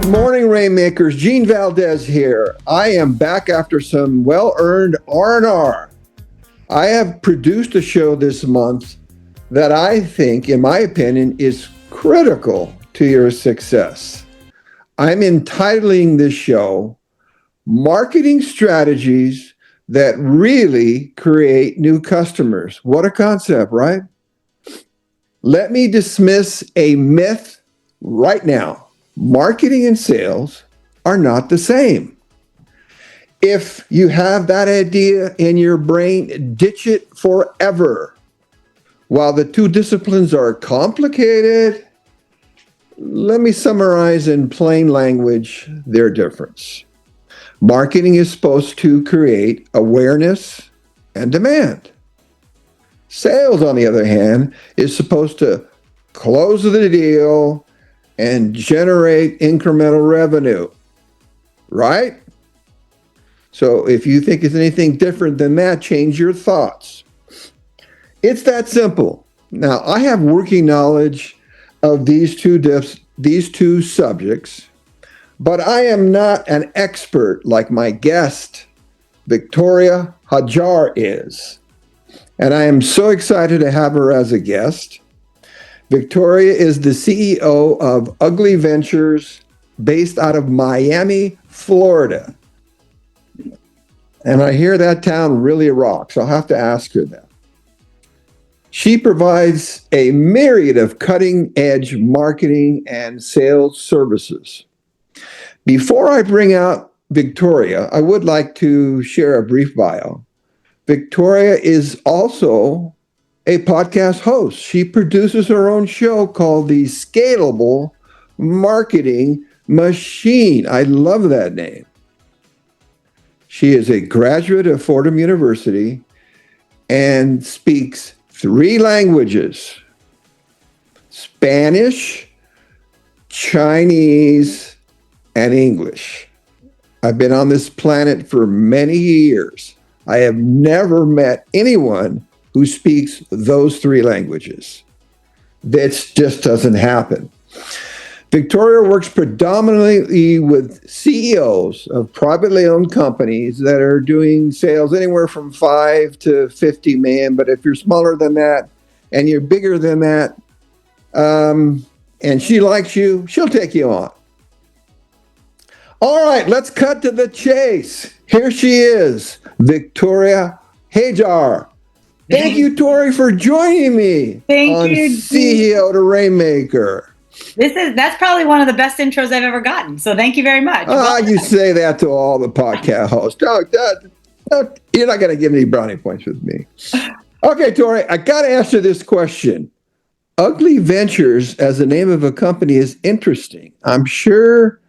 morning, Rainmakers. Gene Valdez here. I am back after some well-earned R&R. I have produced a show this month that I think, in my opinion, is critical to your success. I'm entitling this show Marketing Strategies That Really Create New Customers. What a concept, right? Let me dismiss a myth right now. Marketing and sales are not the same. If you have that idea in your brain, ditch it forever. While the two disciplines are complicated, let me summarize in plain language their difference. Marketing is supposed to create awareness and demand. Sales, on the other hand, is supposed to close the deal and generate incremental revenue, right? So if you think it's anything different than that, change your thoughts. It's that simple. Now, I have working knowledge of these two subjects, but I am not an expert like my guest, Victoria Hajjar, is. And I am so excited to have her as a guest. Victoria is the CEO of Ugli Ventures, based out of Miami, Florida. And I hear that town really rocks. I'll have to ask her that. She provides a myriad of cutting-edge marketing and sales services. Before I bring out Victoria, I would like to share a brief bio. Victoria is also a podcast host. She produces her own show called the Scalable Marketing Machine. I love that name. She is a graduate of Fordham University and speaks 3 languages: Spanish, Chinese, and English. I've been on this planet for many years. I have never met anyone who speaks those 3 languages. That just doesn't happen. Victoria works predominantly with CEOs of privately owned companies that are doing sales anywhere from 5 to 50 million. But if you're smaller than that and you're bigger than that, and she likes you, she'll take you on. All right, let's cut to the chase. Here she is, Victoria Hajjar. Thank you, Tori, for joining me on CEO to Rainmaker. That's probably one of the best intros I've ever gotten. So thank you very much. You say that to all the podcast hosts. You're not going to give any brownie points with me. Okay, Tori, I got to answer this question. Ugli Ventures as the name of a company is interesting. I'm sure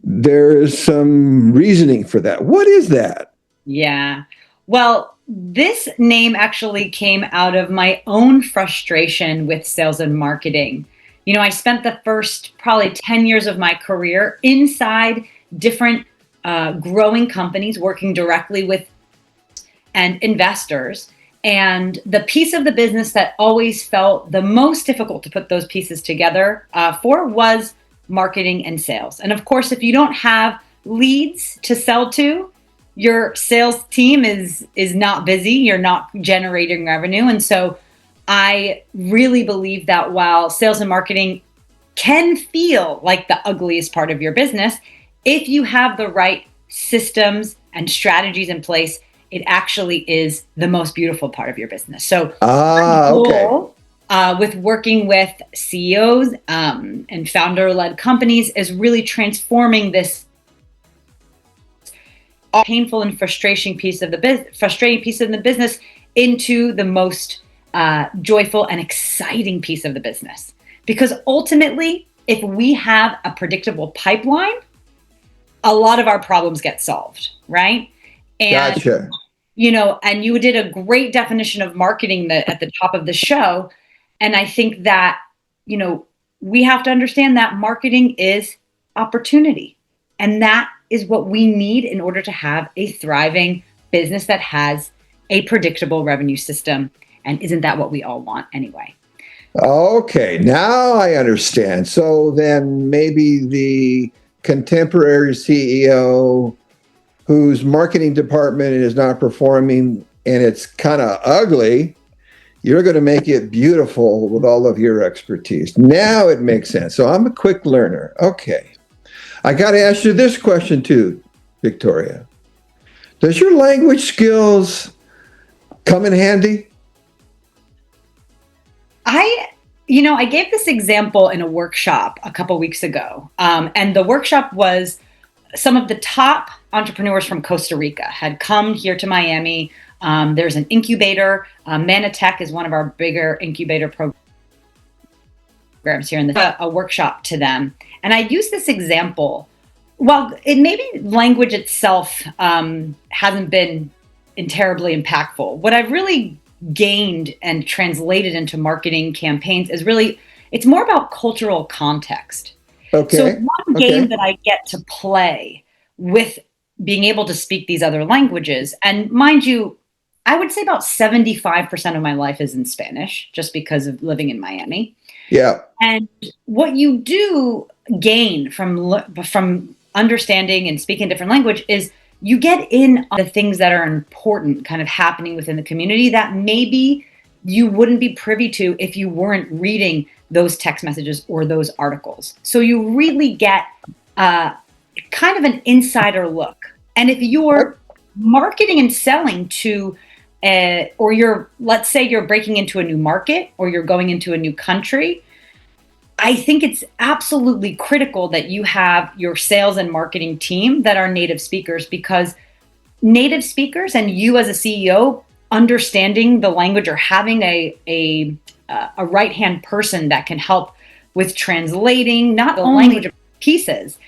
there's some reasoning for that. What is that? Yeah. Well, this name actually came out of my own frustration with sales and marketing. You know, I spent the first probably 10 years of my career inside different growing companies, working directly with and investors. And the piece of the business that always felt the most difficult to put those pieces together for was marketing and sales. And of course, if you don't have leads to sell to, your sales team is not busy, you're not generating revenue. And so I really believe that while sales and marketing can feel like the ugliest part of your business, if you have the right systems and strategies in place, it actually is the most beautiful part of your business. So with working with CEOs and founder-led companies is really transforming this painful and frustrating piece of the business into the most joyful and exciting piece of the business. Because ultimately, if we have a predictable pipeline, a lot of our problems get solved, right? And, gotcha. You know, and you did a great definition of marketing at the top of the show. And I think that, you know, we have to understand that marketing is opportunity. And that is what we need in order to have a thriving business that has a predictable revenue system. And isn't that what we all want anyway? Okay, now I understand. So then maybe the contemporary CEO whose marketing department is not performing and it's kind of ugly, you're going to make it beautiful with all of your expertise. Now it makes sense. So I'm a quick learner. Okay. I got to ask you this question too, Victoria. Does your language skills come in handy? I gave this example in a workshop a couple weeks ago. And the workshop was some of the top entrepreneurs from Costa Rica had come here to Miami. There's an incubator. Manatech is one of our bigger incubator programs here, and a workshop to them. And I used this example. Well, it maybe language itself hasn't been terribly impactful. What I've really gained and translated into marketing campaigns is really, it's more about cultural context. Okay. So one game that I get to play with being able to speak these other languages, and mind you, I would say about 75% of my life is in Spanish, just because of living in Miami. Yeah. And what you do gain from understanding and speaking a different language is you get in on the things that are important kind of happening within the community that maybe you wouldn't be privy to if you weren't reading those text messages or those articles. So you really get kind of an insider look. And if you're marketing and selling to, or let's say you're breaking into a new market or you're going into a new country, I think it's absolutely critical that you have your sales and marketing team that are native speakers, because native speakers and you as a CEO understanding the language or having a right-hand person that can help with translating not only language pieces,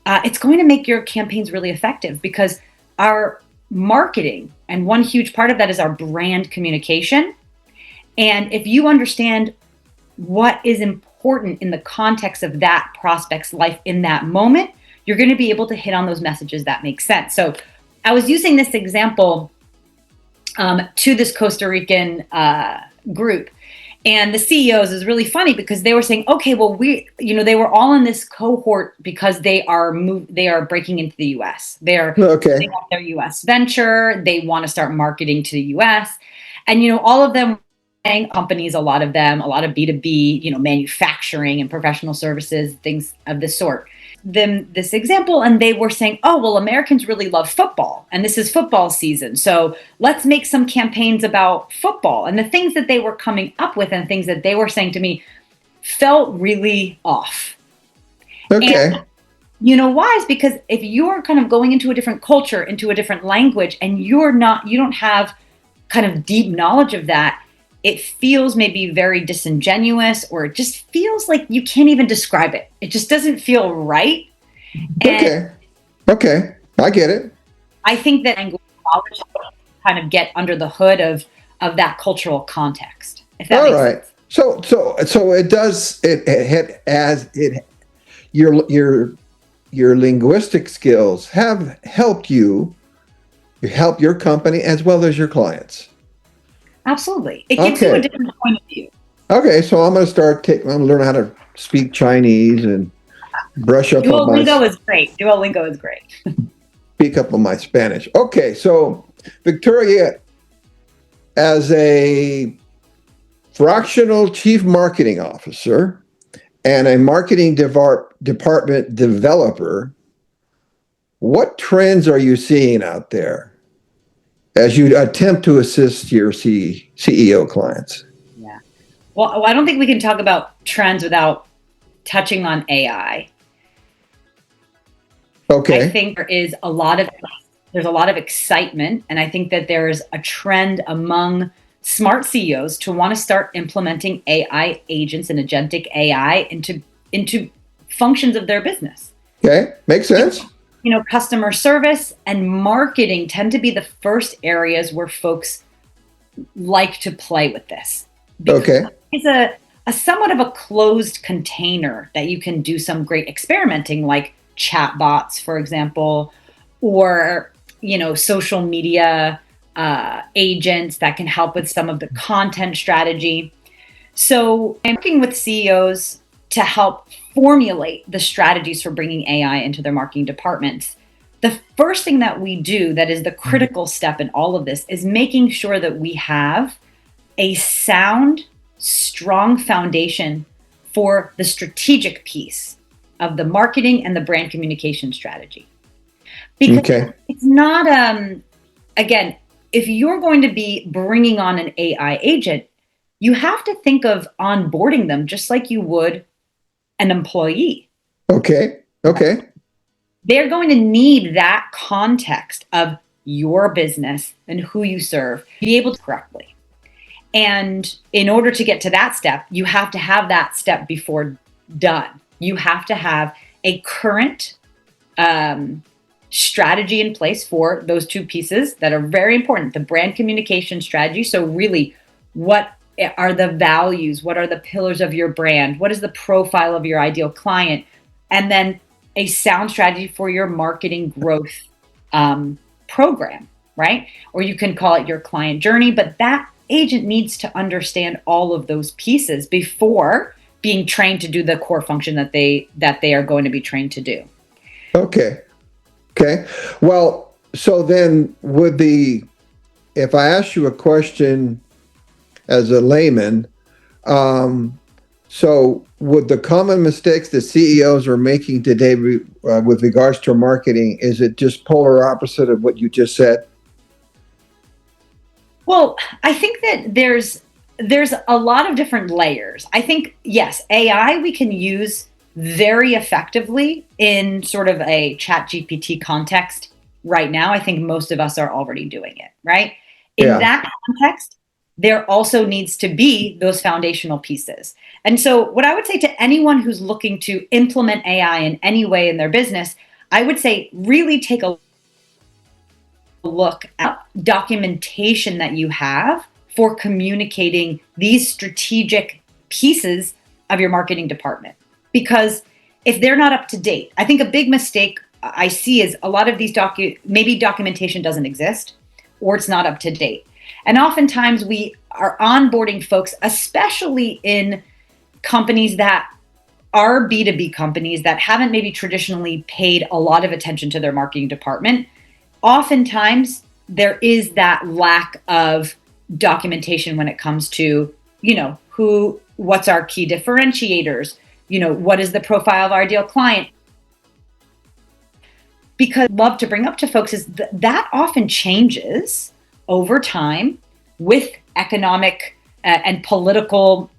it's going to make your campaigns really effective, because our marketing, and one huge part of that is our brand communication. And if you understand what is important in the context of that prospect's life in that moment, you're going to be able to hit on those messages that make sense. So I was using this example to this Costa Rican group. And the CEOs is really funny because they were saying, okay, well, they were all in this cohort because they are breaking into the US. They have their US venture. They want to start marketing to the US. And, all of them companies, a lot of B2B, manufacturing and professional services, things of this sort. Then this example, and they were saying, oh, well, Americans really love football and this is football season. So let's make some campaigns about football. And the things that they were coming up with and things that they were saying to me felt really off. Okay. And why? Is because if you're kind of going into a different culture, into a different language, and you don't have kind of deep knowledge of that, it feels maybe very disingenuous, or it just feels like you can't even describe it. It just doesn't feel right. Okay. I get it. I think that language knowledge kind of get under the hood of that cultural context. If that makes sense. So it does your linguistic skills have helped you help your company as well as your clients. Absolutely. It gives you a different point of view. Okay, so I'm going to learn how to speak Chinese and brush up on my... Duolingo is great. Duolingo is great. Speak up on my Spanish. Okay, so Victoria, as a fractional chief marketing officer and a marketing department developer, what trends are you seeing out there as you attempt to assist your CEO clients? Yeah. Well, I don't think we can talk about trends without touching on AI. Okay. I think there's a lot of excitement, and I think that there's a trend among smart CEOs to want to start implementing AI agents and agentic AI into functions of their business. Okay, makes sense. Customer service and marketing tend to be the first areas where folks like to play with this. Okay. It's a somewhat of a closed container that you can do some great experimenting, like chatbots, for example, or, social media agents that can help with some of the content strategy. So I'm working with CEOs to help formulate the strategies for bringing AI into their marketing departments. The first thing that we do that is the critical step in all of this is making sure that we have a sound, strong foundation for the strategic piece of the marketing and the brand communication strategy. Because it's not, again, if you're going to be bringing on an AI agent, you have to think of onboarding them just like you would an employee. Okay. They're going to need that context of your business and who you serve to be able to correctly. And in order to get to that step, you have to have that step before done. You have to have a current strategy in place for those two pieces that are very important. The brand communication strategy. So really, what are the values? What are the pillars of your brand? What is the profile of your ideal client? And then a sound strategy for your marketing growth program, right? Or you can call it your client journey, but that agent needs to understand all of those pieces before being trained to do the core function that they are going to be trained to do. Okay. Well, so then if I ask you a question as a layman, so would the common mistakes that CEOs are making today with regards to marketing, is it just polar opposite of what you just said? Well, I think that there's a lot of different layers. I think, yes, AI we can use very effectively in sort of a ChatGPT context right now. I think most of us are already doing it, right? In that context, there also needs to be those foundational pieces. And so what I would say to anyone who's looking to implement AI in any way in their business, I would say really take a look at documentation that you have for communicating these strategic pieces of your marketing department. Because if they're not up to date, I think a big mistake I see is a lot of these maybe documentation doesn't exist or it's not up to date. And oftentimes we are onboarding folks, especially in companies that are B2B companies that haven't maybe traditionally paid a lot of attention to their marketing department. Oftentimes there is that lack of documentation when it comes to, what's our key differentiators, what is the profile of our ideal client? Because I'd love to bring up to folks is that often changes over time with economic and political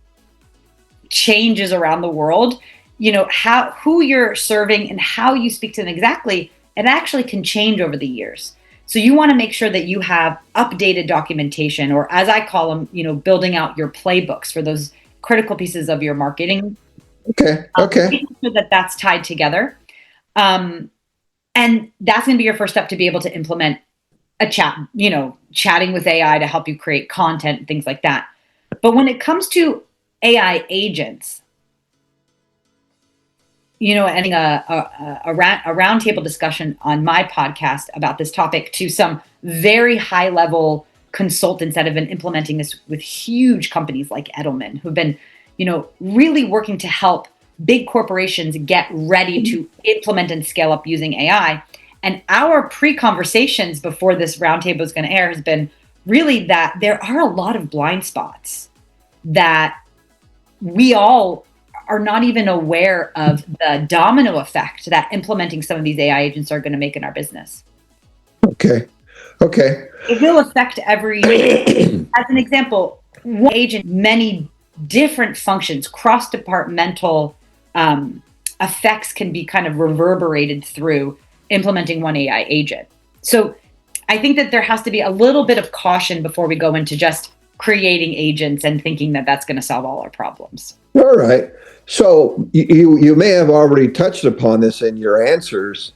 changes around the world. Who you're serving and how you speak to them exactly, it actually can change over the years. So you want to make sure that you have updated documentation, or as I call them, building out your playbooks for those critical pieces of your marketing. Okay. Making sure that that's tied together. And that's going to be your first step to be able to implement a chat, chatting with AI to help you create content and things like that. But when it comes to AI agents, ending a roundtable discussion on my podcast about this topic to some very high level consultants that have been implementing this with huge companies like Edelman, who've been, really working to help big corporations get ready to implement and scale up using AI. And our pre-conversations before this roundtable is going to air has been really that there are a lot of blind spots that we all are not even aware of the domino effect that implementing some of these AI agents are going to make in our business. Okay. It will affect every, as an example, one agent, many different functions, cross-departmental effects can be kind of reverberated through implementing one AI agent. So I think that there has to be a little bit of caution before we go into just creating agents and thinking that that's going to solve all our problems. All right. So you may have already touched upon this in your answers,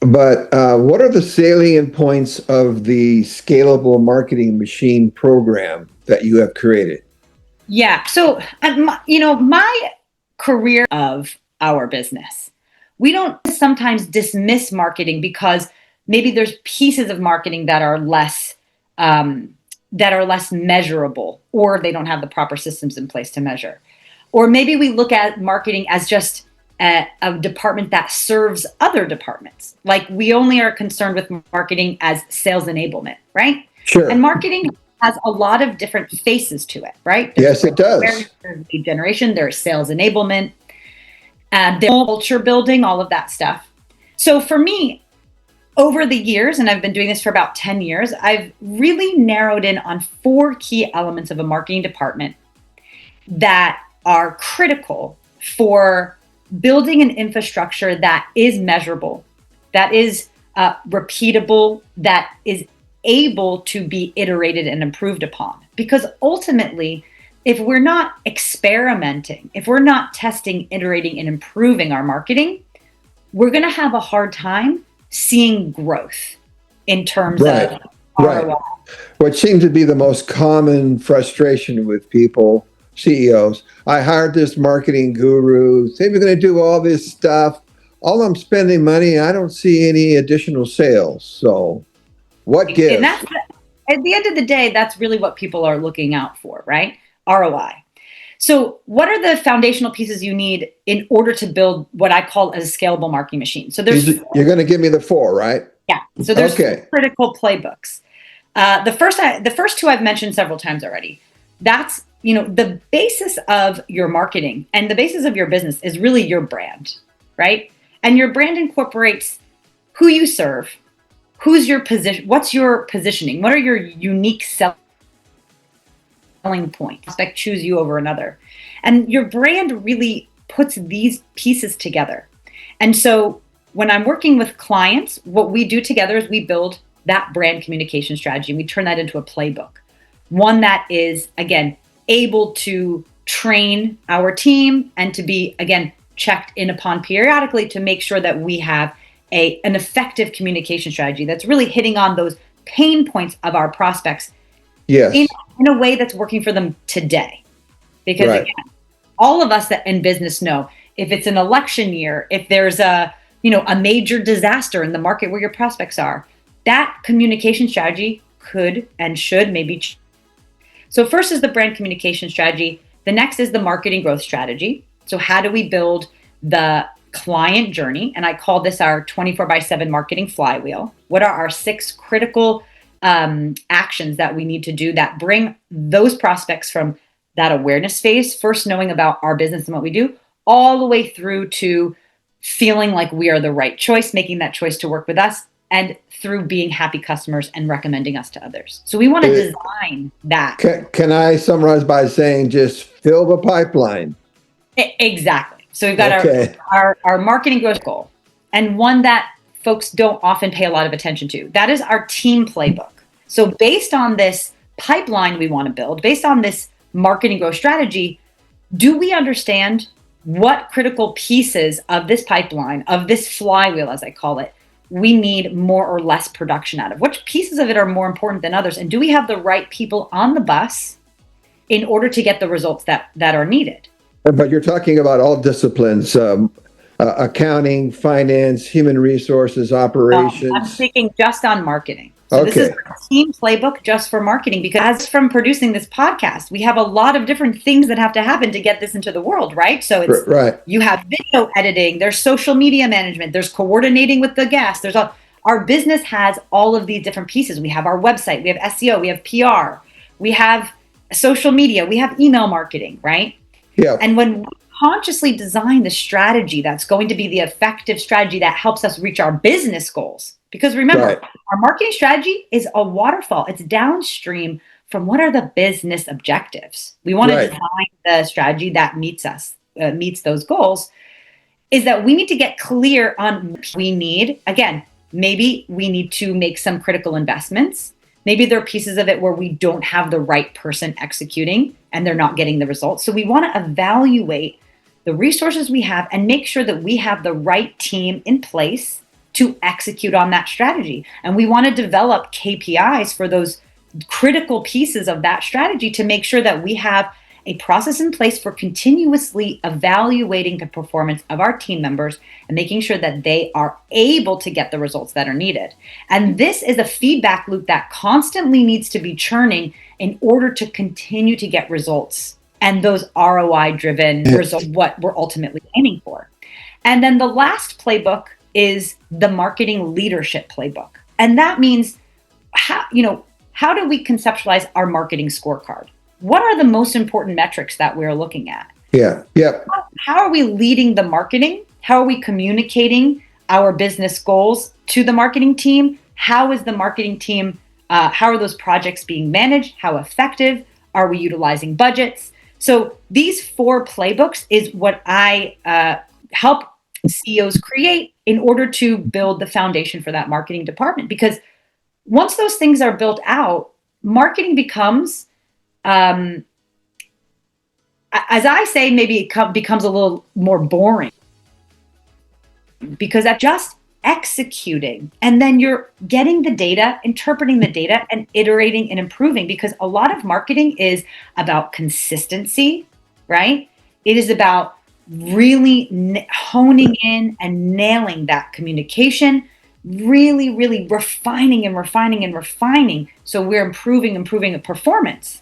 but what are the salient points of the scalable marketing machine program that you have created? Yeah. So, my career of our business, we don't sometimes dismiss marketing because maybe there's pieces of marketing that are less that are less measurable, or they don't have the proper systems in place to measure. Or maybe we look at marketing as just a department that serves other departments. Like we only are concerned with marketing as sales enablement, right? Sure. And marketing has a lot of different faces to it, right? Yes, it does. There's lead generation, there's sales enablement, there's culture building, all of that stuff. So for me, over the years, and I've been doing this for about 10 years, I've really narrowed in on 4 key elements of a marketing department that are critical for building an infrastructure that is measurable, that is repeatable, that is able to be iterated and improved upon. Because ultimately, if we're not experimenting, if we're not testing, iterating, and improving our marketing, we're going to have a hard time seeing growth in terms of ROI. Right. What seems to be the most common frustration with people, CEOs, I hired this marketing guru, say we're going to do all this stuff. All I'm spending money, I don't see any additional sales. So what gives? And that's, at the end of the day, that's really what people are looking out for, right? ROI. So what are the foundational pieces you need in order to build what I call a scalable marketing machine? So there's You're going to give me the 4, right? Yeah. So there's critical playbooks. The first 2 I've mentioned several times already. That's, the basis of your marketing and the basis of your business is really your brand, right? And your brand incorporates who you serve, who's your position, what's your positioning, what are your unique selling points, prospect choose you over another. And your brand really puts these pieces together. And so when I'm working with clients, what we do together is we build that brand communication strategy. We turn that into a playbook, one that is, again, able to train our team and to be, again, checked in upon periodically to make sure that we have an effective communication strategy that's really hitting on those pain points of our prospects in a way that's working for them today. Because again, all of us that in business know if it's an election year, if there's a major disaster in the market where your prospects are, that communication strategy could and should maybe change. So first is the brand communication strategy. The next is the marketing growth strategy. So how do we build the client journey? And I call this our 24/7 marketing flywheel. What are our 6 critical actions that we need to do that bring those prospects from that awareness phase, first knowing about our business and what we do, all the way through to feeling like we are the right choice, making that choice to work with us, and through being happy customers and recommending us to others. So we want to design that. Can I summarize by saying just fill the pipeline? Exactly. So we've got our marketing growth goal, and one that folks don't often pay a lot of attention to. That is our team playbook. So based on this pipeline we want to build, based on this marketing growth strategy, do we understand what critical pieces of this pipeline, of this flywheel, as I call it, we need more or less production out of? Which pieces of it are more important than others? And do we have the right people on the bus in order to get the results that are needed? But you're talking about all disciplines, accounting, finance, human resources, operations. I'm speaking just on marketing. So this is a team playbook just for marketing, because as from producing this podcast, we have a lot of different things that have to happen to get this into the world, right? So it's you have video editing, there's social media management, there's coordinating with the guests, our business has all of these different pieces. We have our website, we have SEO, we have PR, we have social media, we have email marketing, right? Yeah. And when we consciously design the strategy that's going to be the effective strategy that helps us reach our business goals, because remember, our marketing strategy is a waterfall. It's downstream from what are the business objectives. We want to design the strategy that meets those goals. Is that we need to get clear on what we need. Again, maybe we need to make some critical investments. Maybe there are pieces of it where we don't have the right person executing and they're not getting the results. So we want to evaluate the resources we have and make sure that we have the right team in place to execute on that strategy. And we want to develop KPIs for those critical pieces of that strategy to make sure that we have a process in place for continuously evaluating the performance of our team members and making sure that they are able to get the results that are needed. And this is a feedback loop that constantly needs to be churning in order to continue to get results. And those ROI-driven results, what we're ultimately aiming for. And then the last playbook is the marketing leadership playbook. And that means how do we conceptualize our marketing scorecard? What are the most important metrics that we're looking at? Yeah. Yep. How are we leading the marketing? How are we communicating our business goals to the marketing team? How is the marketing team, how are those projects being managed? How effective? Are we utilizing budgets? So these 4 playbooks is what I help CEOs create in order to build the foundation for that marketing department. Because once those things are built out, marketing becomes, as I say, maybe it becomes a little more boring, because that's just executing. And then you're getting the data, interpreting the data, and iterating and improving, because a lot of marketing is about consistency, right? It is about really honing in and nailing that communication, really refining and refining. So we're improving the performance.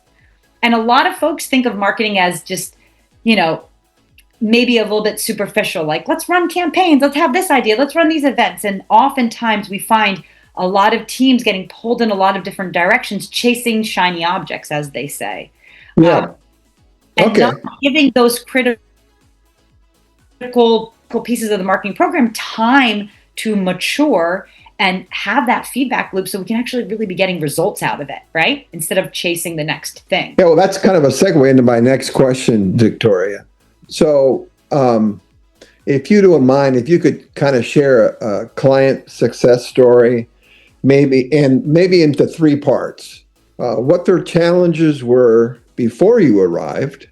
And a lot of folks think of marketing as just, maybe a little bit superficial, like let's run campaigns, let's have this idea, let's run these events. And oftentimes we find a lot of teams getting pulled in a lot of different directions, chasing shiny objects, as they say. Yeah. And not giving those critical pieces of the marketing program time to mature and have that feedback loop, so we can actually really be getting results out of it, right? Instead of chasing the next thing. Yeah, well, that's kind of a segue into my next question, Victoria. So if you don't mind, if you could kind of share a client success story, maybe into 3 parts. What their challenges were before you arrived,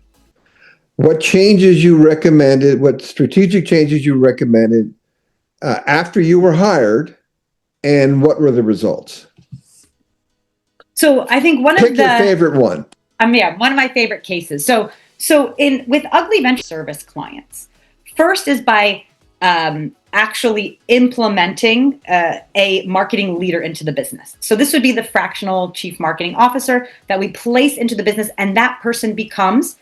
what changes you recommended, what strategic changes you recommended after you were hired, and what were the results? So I think Pick your favorite one. One of my favorite cases. So with Ugli Ventures service clients, first is by actually implementing a marketing leader into the business. So this would be the fractional chief marketing officer that we place into the business, and that person becomes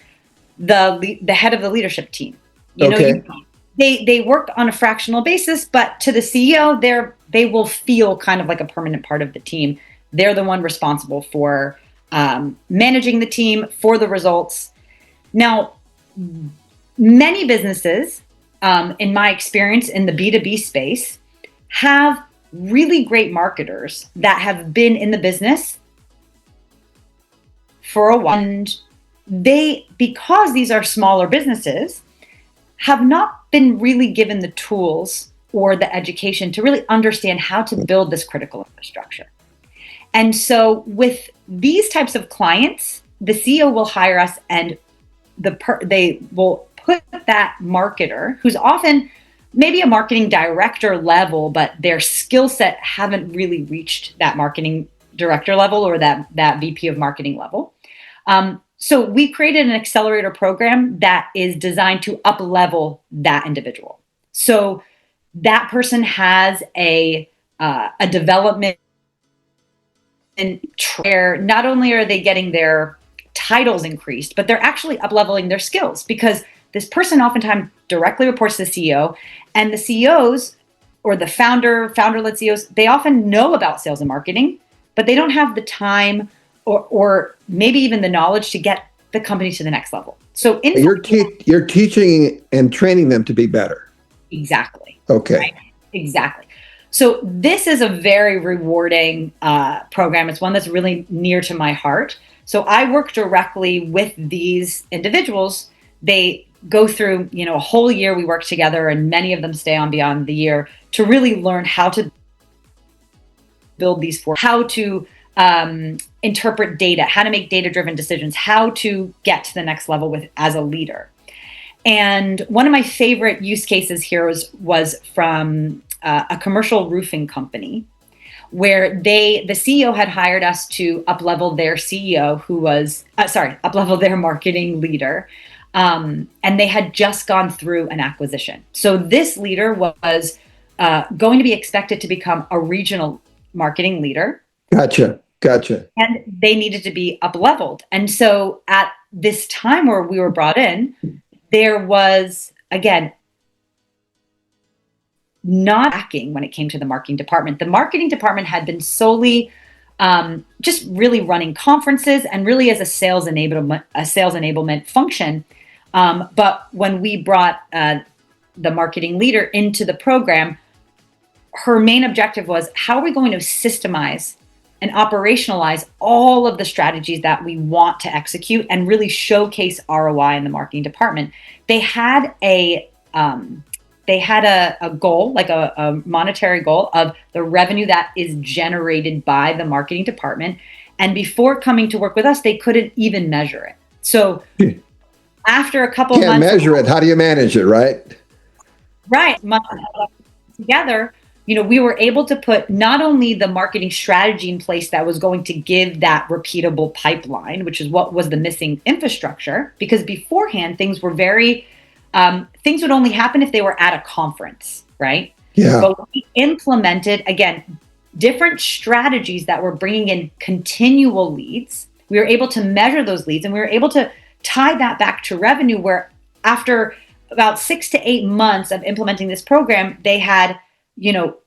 the head of the leadership team. They work on a fractional basis, but to the CEO, they will feel kind of like a permanent part of the team. They're the one responsible for managing the team, for the results. Now, many businesses, in my experience in the B2B space, have really great marketers that have been in the business for a while. And because these are smaller businesses, have not been really given the tools or the education to really understand how to build this critical infrastructure. And so with these types of clients, the CEO will hire us, and they will put that marketer, who's often maybe a marketing director level, but their skill set haven't really reached that marketing director level or that VP of marketing level. So we created an accelerator program that is designed to up-level that individual. So that person has a development where not only are they getting their titles increased, but they're actually up-leveling their skills, because this person oftentimes directly reports to the CEO, and the CEOs or the founder-led CEOs, they often know about sales and marketing, but they don't have the time or maybe even the knowledge to get the company to the next level. So you're teaching and training them to be better. Exactly. Okay. Right? Exactly. So this is a very rewarding program. It's one that's really near to my heart. So I work directly with these individuals. They go through, a whole year we work together, and many of them stay on beyond the year to really learn how to build these how to interpret data, how to make data-driven decisions, how to get to the next level as a leader. And one of my favorite use cases here was from a commercial roofing company, where the CEO had hired us to up-level their CEO, who was, up-level their marketing leader. And they had just gone through an acquisition. So this leader was going to be expected to become a regional marketing leader. Gotcha. And they needed to be up-leveled. And so at this time where we were brought in, there was, again, not lacking when it came to the marketing department. The marketing department had been solely just really running conferences and really as a sales enablement function. But when we brought the marketing leader into the program, her main objective was, how are we going to systemize and operationalize all of the strategies that we want to execute and really showcase ROI in the marketing department? They had a goal, like a monetary goal of the revenue that is generated by the marketing department. And before coming to work with us, they couldn't even measure it. So after a couple of months, can't measure it. How do you manage it, right? Right. Together, we were able to put not only the marketing strategy in place that was going to give that repeatable pipeline, which is what was the missing infrastructure, because beforehand things were things would only happen if they were at a conference, right? Yeah. But we implemented, again, different strategies that were bringing in continual leads. We were able to measure those leads, and we were able to tie that back to revenue, where after about 6 to 8 months of implementing this program, they had,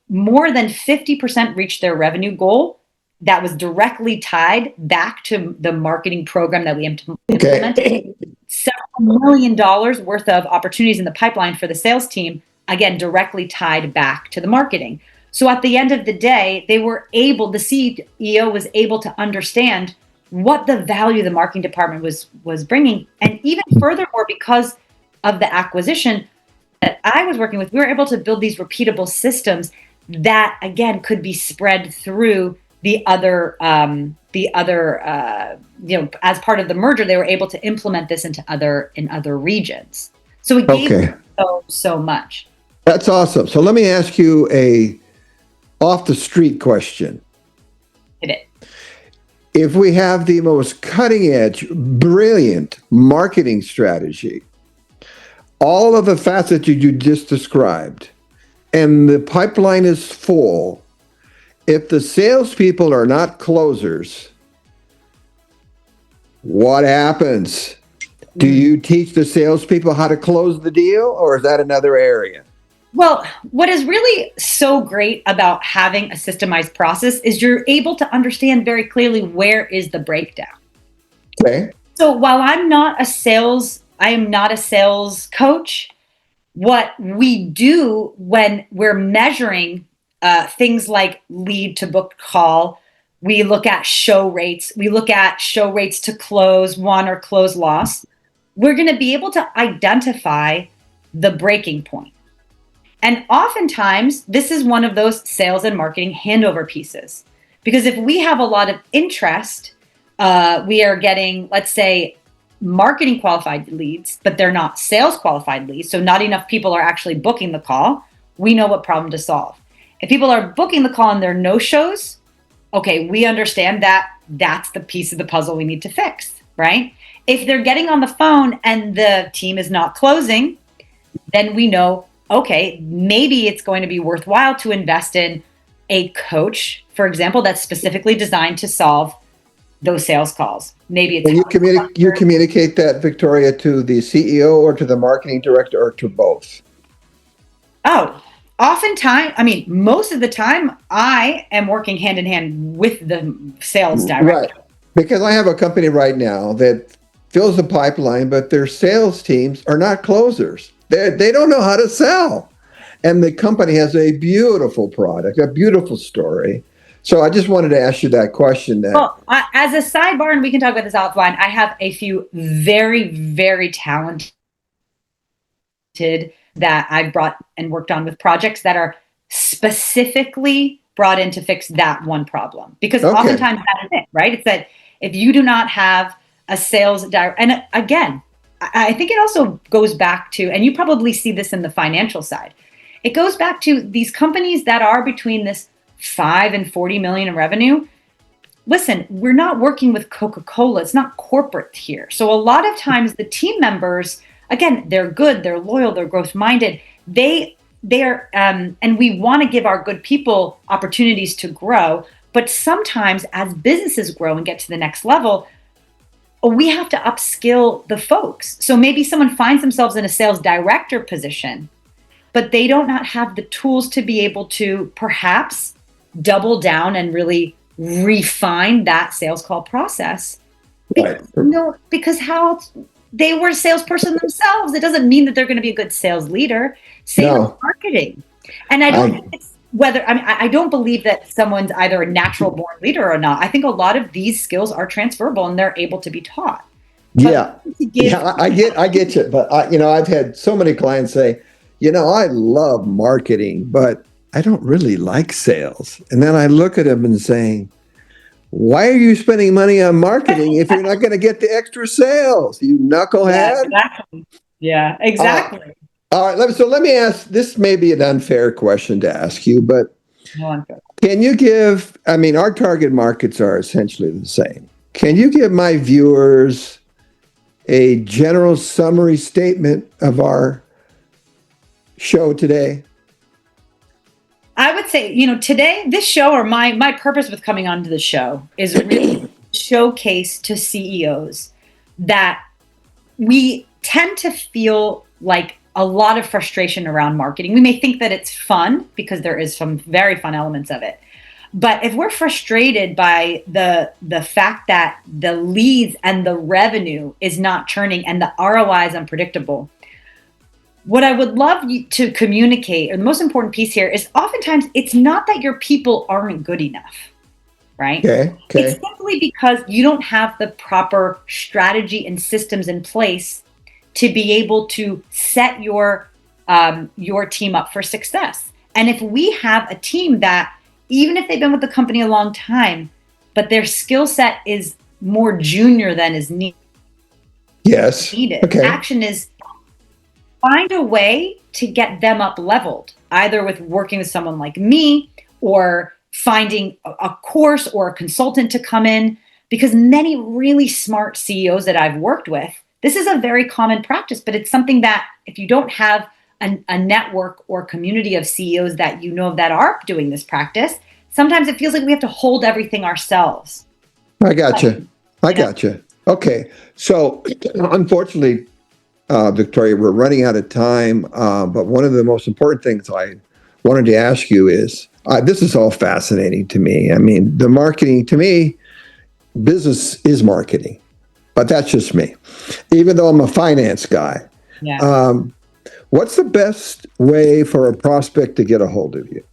more than 50% reached their revenue goal that was directly tied back to the marketing program that we implemented. Several $1 million worth of opportunities in the pipeline for the sales team, again, directly tied back to the marketing. So at the end of the day, the CEO was able to understand what the value the marketing department was bringing. And even furthermore, because of the acquisition that I was working with, we were able to build these repeatable systems that, again, could be spread through the other, as part of the merger, they were able to implement this in other regions. So it gave so much. That's awesome. So let me ask you a off the street question. Hit it. If we have the most cutting edge, brilliant marketing strategy, all of the facets you just described, and the pipeline is full, if the salespeople are not closers, what happens? Do you teach the salespeople how to close the deal, or is that another area? Well, what is really so great about having a systemized process is you're able to understand very clearly where is the breakdown. Okay. So while I am not a sales coach, what we do when we're measuring things like lead to book call, we look at show rates. We look at show rates to close won or close loss. We're going to be able to identify the breaking point. And oftentimes, this is one of those sales and marketing handover pieces. Because if we have a lot of interest, we are getting, let's say, marketing qualified leads, but they're not sales qualified leads. So not enough people are actually booking the call. We know what problem to solve. If people are booking the call and there are no shows, okay, we understand that that's the piece of the puzzle we need to fix, right? If they're getting on the phone and the team is not closing, then we know, okay, maybe it's going to be worthwhile to invest in a coach, for example, that's specifically designed to solve those sales calls. Maybe it's you communicate that, Victoria, to the CEO or to the marketing director or to both? Oh, oftentimes, most of the time, I am working hand in hand with the sales director. Right. Because I have a company right now that fills the pipeline, but their sales teams are not closers. They don't know how to sell. And the company has a beautiful product, a beautiful story. So I just wanted to ask you that question. Well, as a sidebar, and we can talk about this offline, I have a few very, very talented that I've brought and worked on with projects that are specifically brought in to fix that one problem. Because oftentimes that is it, right? It's that if you do not have a sales director, and again, I think it also goes back to, and you probably see this in the financial side, it goes back to these companies that are between this 5 and 40 million in revenue, listen, we're not working with Coca-Cola. It's not corporate here. So a lot of times the team members, again, they're good, they're loyal, they're growth minded. They're and we want to give our good people opportunities to grow. But sometimes as businesses grow and get to the next level, we have to upskill the folks. So maybe someone finds themselves in a sales director position, but they don't not have the tools to be able to perhaps double down and really refine that sales call process. Right. No, because how they were a salesperson themselves. It doesn't mean that they're going to be a good sales leader. Same with marketing. And I don't think it's whether, I mean, I don't believe that someone's either a natural born leader or not. I think a lot of these skills are transferable and they're able to be taught. But I get you. But I've had so many clients say, I love marketing, but I don't really like sales. And then I look at them and saying, why are you spending money on marketing if you're not going to get the extra sales, you knucklehead? Yeah, exactly. All right. So let me ask, this may be an unfair question to ask you, but can you give, our target markets are essentially the same. Can you give my viewers a general summary statement of our show today? I would say, today, this show, or my purpose with coming onto the show is really showcase to CEOs that we tend to feel like a lot of frustration around marketing. We may think that it's fun because there is some very fun elements of it. But if we're frustrated by the fact that the leads and the revenue is not churning and the ROI is unpredictable, what I would love you to communicate, or the most important piece here, is oftentimes it's not that your people aren't good enough, right? Okay. It's simply because you don't have the proper strategy and systems in place to be able to set your team up for success. And if we have a team that, even if they've been with the company a long time, but their skill set is more junior than is needed. Okay. Action is find a way to get them up leveled, either with working with someone like me or finding a course or a consultant to come in, because many really smart CEOs that I've worked with, this is a very common practice, but it's something that if you don't have a network or community of CEOs that that are doing this practice, sometimes it feels like we have to hold everything ourselves. I got you. Okay. So unfortunately, Victoria, we're running out of time. But one of the most important things I wanted to ask you is, this is all fascinating to me. The marketing, to me, business is marketing, but that's just me, even though I'm a finance guy. Yeah. What's the best way for a prospect to get a hold of you?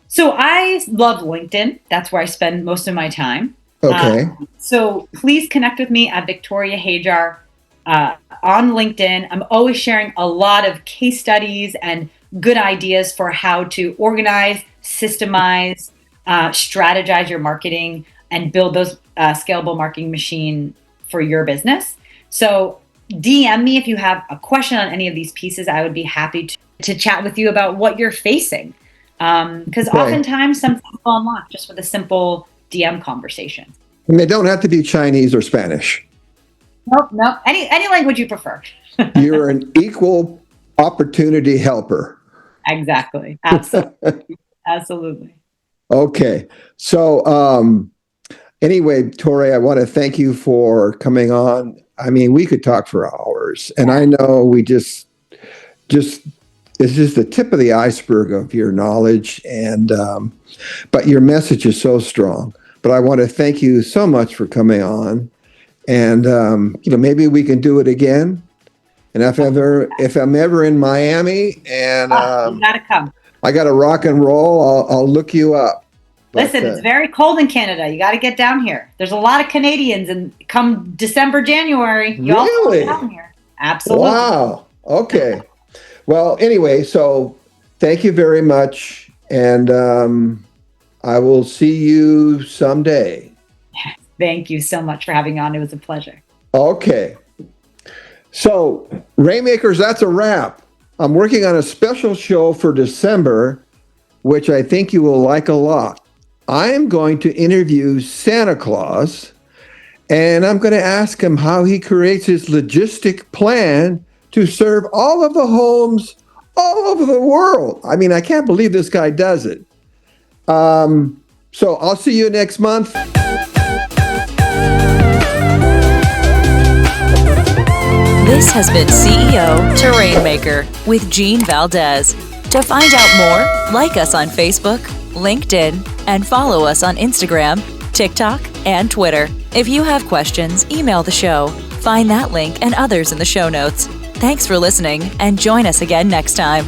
So I love LinkedIn. That's where I spend most of my time. Okay. So please connect with me at Victoria Hajjar on LinkedIn. I'm always sharing a lot of case studies and good ideas for how to organize, systemize, strategize your marketing, and build those scalable marketing machine for your business. So DM me if you have a question on any of these pieces. I would be happy to chat with you about what you're facing. Because oftentimes some things fall unlocked just with a simple DM conversation. And they don't have to be Chinese or Spanish. Nope. Any language you prefer. You're an equal opportunity helper. Exactly. Absolutely. Okay. So anyway, Victoria, I want to thank you for coming on. We could talk for hours, and I know we just it's just the tip of the iceberg of your knowledge, and but your message is so strong. But I want to thank you so much for coming on, and maybe we can do it again. And if I'm ever in Miami, and you gotta come. I got to rock and roll, I'll look you up. Listen, it's very cold in Canada. You got to get down here. There's a lot of Canadians, and come December, January, you all come down here. Absolutely. Wow. Okay. Well, anyway, so thank you very much, and I will see you someday. Thank you so much for having me on. It was a pleasure. Okay. So, Rainmakers, that's a wrap. I'm working on a special show for December which I think you will like a lot. I am going to interview Santa Claus, and I'm going to ask him how he creates his logistic plan to serve all of the homes all over the world. I mean, I can't believe this guy does it. So I'll see you next month. This has been CEO to Rainmaker with Gene Valdez. To find out more, like us on Facebook, LinkedIn, and follow us on Instagram, TikTok, and Twitter. If you have questions, email the show. Find that link and others in the show notes. Thanks for listening, and join us again next time.